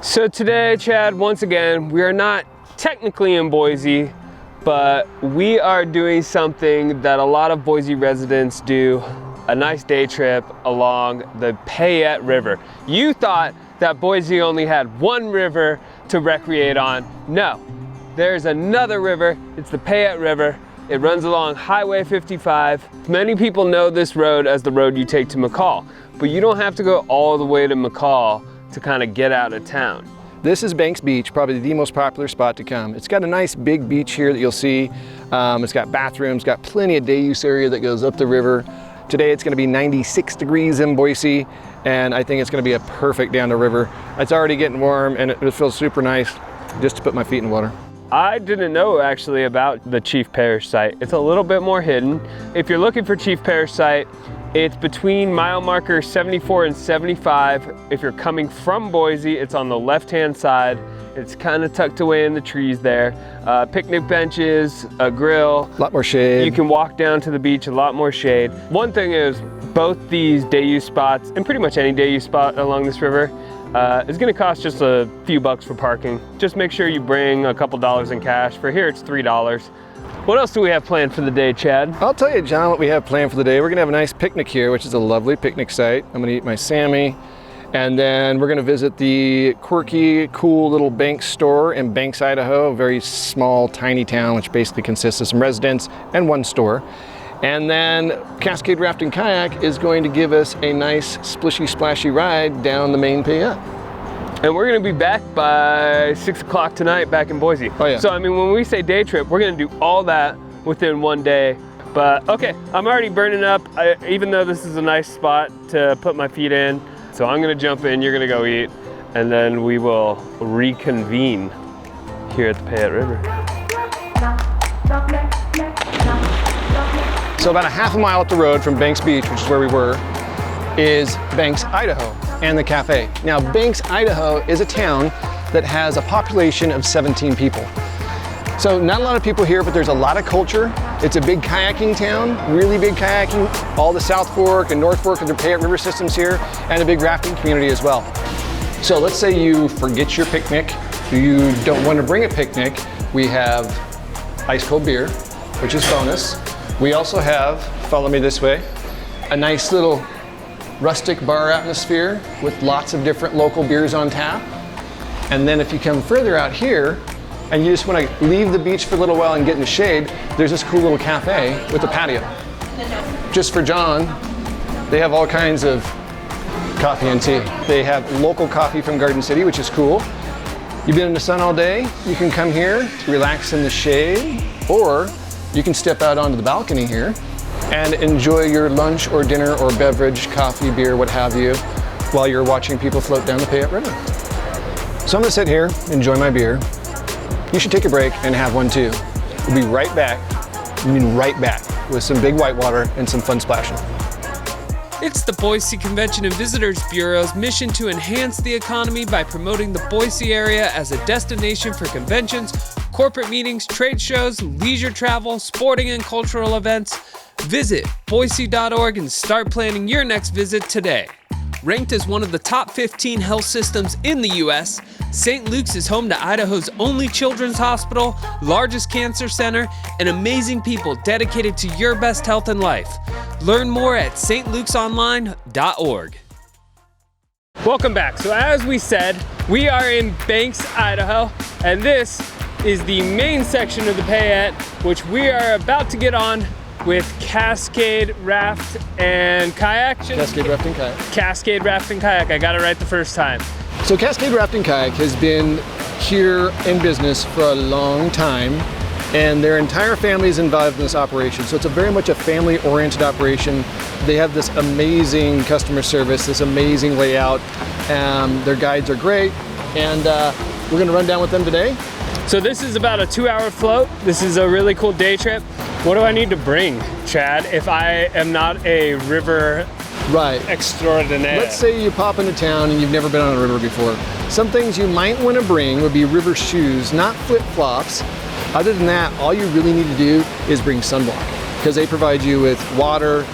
So today, Chad, once again, we are not technically in Boise, but we are doing something that a lot of Boise residents do, a nice day trip along the Payette River. You thought that Boise only had one river to recreate on. No, there's another river. It's the Payette River. It runs along Highway 55. Many people know this road as the road you take to McCall, but you don't have to go all the way to McCall to kind of get out of town. This is Banks Beach, probably the most popular spot to come. It's got a nice big beach here that you'll see. It's got bathrooms, got plenty of day use area that goes up the river. Today it's gonna be 96 degrees in Boise, and I think it's gonna be a perfect down the river. It's already getting warm and it feels super nice just to put my feet in the water. I didn't know actually about the Chief Parish site. It's a little bit more hidden. If you're looking for Chief Parish site, it's between mile marker 74 and 75. If you're coming from Boise, it's on the left-hand side. It's kind of tucked away in the trees there. Picnic benches, a grill. A lot more shade. You can walk down to the beach, a lot more shade. One thing is, both these day use spots, and pretty much any day use spot along this river, is gonna cost just a few bucks for parking. Just make sure you bring a couple dollars in cash. For here, it's $3. What else do we have planned for the day, Chad? I'll tell you, John, what we have planned for the day. We're gonna have a nice picnic here, which is a lovely picnic site. I'm gonna eat my Sammy, and then we're gonna visit the quirky, cool little Banks store in Banks, Idaho, a very small, tiny town, which basically consists of some residents and one store. And then Cascade Raft Kayak is going to give us a nice splishy splashy ride down the main Payette. And we're gonna be back by 6 o'clock tonight back in Boise. Oh yeah. So I mean, when we say day trip, we're gonna do all that within one day. But okay, I'm already burning up, even though this is a nice spot to put my feet in. So I'm gonna jump in, you're gonna go eat, and then we will reconvene here at the Payette River. So about a half a mile up the road from Banks Beach, which is where we were, is Banks, Idaho, and the cafe. Now, Banks, Idaho is a town that has a population of 17 people. So not a lot of people here, but there's a lot of culture. It's a big kayaking town, really big kayaking. All the South Fork and North Fork of the Payette River systems here, and a big rafting community as well. So let's say you forget your picnic, you don't want to bring a picnic. We have ice cold beer, which is bonus. We also have, follow me this way, a nice little rustic bar atmosphere with lots of different local beers on tap. And then if you come further out here and you just want to leave the beach for a little while and get in the shade, there's this cool little cafe with a patio. Just for John, they have all kinds of coffee and tea. They have local coffee from Garden City, which is cool. You've been in the sun all day, you can come here, relax in the shade, or you can step out onto the balcony here and enjoy your lunch or dinner or beverage, coffee, beer, what have you, while you're watching people float down the Payette River. So I'm gonna sit here, enjoy my beer. You should take a break and have one too. We'll be right back, with some big whitewater and some fun splashing. It's the Boise Convention and Visitors Bureau's mission to enhance the economy by promoting the Boise area as a destination for conventions, corporate meetings, trade shows, leisure travel, sporting and cultural events. Visit boise.org and start planning your next visit today. Ranked as one of the top 15 health systems in the U.S., St. Luke's is home to Idaho's only children's hospital, largest cancer center, and amazing people dedicated to your best health and life. Learn more at stlukesonline.org. Welcome back. So as we said, we are in Banks, Idaho, and this is the main section of the Payette, which we are about to get on with Cascade Raft and Kayak. Cascade Raft Kayak. Cascade Raft Kayak. I got it right the first time. So Cascade Raft Kayak has been here in business for a long time, and their entire family is involved in this operation. So it's very much a family-oriented operation. They have this amazing customer service, this amazing layout. Their guides are great, and we're gonna run down with them today. So this is about a 2-hour float. This is a really cool day trip. What do I need to bring, Chad, if I am not a river extraordinaire? Let's say you pop into town and you've never been on a river before. Some things you might want to bring would be river shoes, not flip-flops. Other than that, all you really need to do is bring sunblock, because they provide you with water,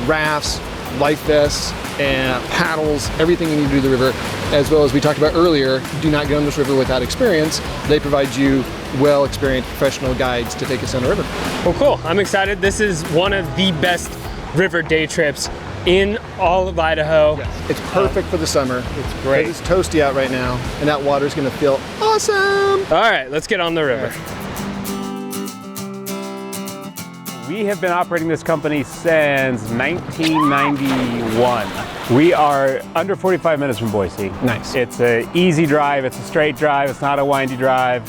rafts, life vests, and paddles, everything you need to do the river, as well as we talked about earlier, do not get on this river without experience. They provide you well-experienced professional guides to take us on the river. Well, cool. I'm excited. This is one of the best river day trips in all of Idaho. Yes. It's perfect for the summer. It's great. It's toasty out right now, and that water's gonna feel awesome. All right, let's get on the river. We have been operating this company since 1991. We are under 45 minutes from Boise. Nice. It's an easy drive, it's a straight drive, it's not a windy drive.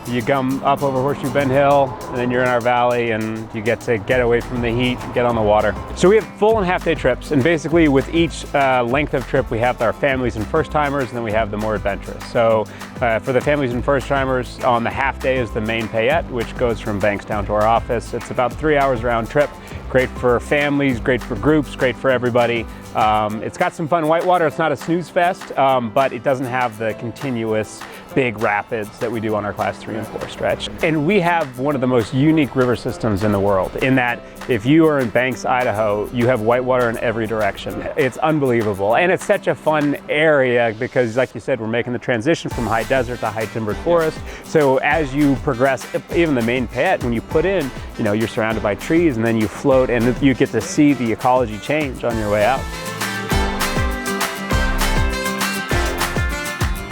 You come up over Horseshoe Bend Hill, and then you're in our valley, and you get to get away from the heat, get on the water. So we have full and half day trips, and basically with each length of trip, we have our families and first timers, and then we have the more adventurous. So for the families and first timers, on the half day is the Main Payette, which goes from Banks down to our office. It's about 3 hours round trip. Great for families, great for groups, great for everybody. It's got some fun whitewater. It's not a snooze fest, but it doesn't have the continuous big rapids that we do on our class 3 and 4 stretch. And we have one of the most unique river systems in the world, in that if you are in Banks, Idaho, you have whitewater in every direction. It's unbelievable. And it's such a fun area because, like you said, we're making the transition from high desert to high timbered forest. So as you progress, even the Main Payette, when you put in, you know, you're surrounded by trees, and then you float, and you get to see the ecology change on your way out.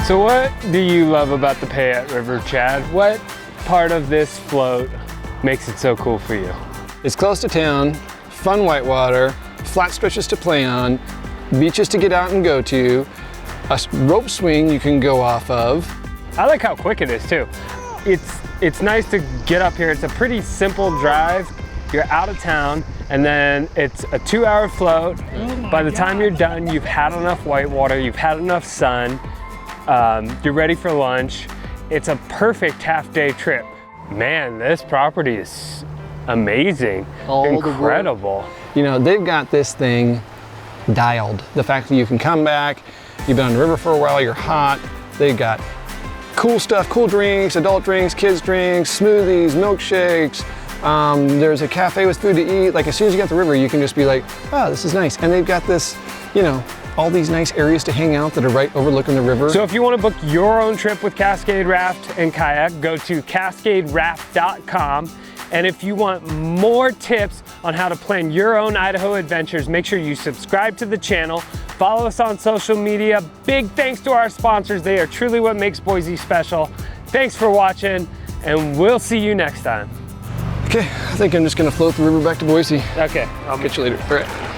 So what do you love about the Payette River, Chad? What part of this float makes it so cool for you? It's close to town, fun whitewater, flat stretches to play on, beaches to get out and go to, a rope swing you can go off of. I like how quick it is too. It's nice to get up here. It's a pretty simple drive. You're out of town, and then it's a 2-hour float. By the time you're done, you've had enough whitewater, you've had enough sun, you're ready for lunch. It's a perfect half-day trip. Man, this property is amazing, incredible. You know, they've got this thing dialed. The fact that you can come back, you've been on the river for a while, you're hot, they've got cool stuff, cool drinks, adult drinks, kids drinks, smoothies, milkshakes. There's a cafe with food to eat. Like, as soon as you get the river, you can just be like, oh, this is nice. And they've got this, you know, all these nice areas to hang out that are right overlooking the river. So if you want to book your own trip with Cascade Raft and Kayak, go to cascaderaft.com. And if you want more tips on how to plan your own Idaho adventures, make sure you subscribe to the channel, follow us on social media. Big thanks to our sponsors. They are truly what makes Boise special. Thanks for watching, and we'll see you next time. Okay, I think I'm just gonna float the river back to Boise. Okay. I'll catch you later. All right.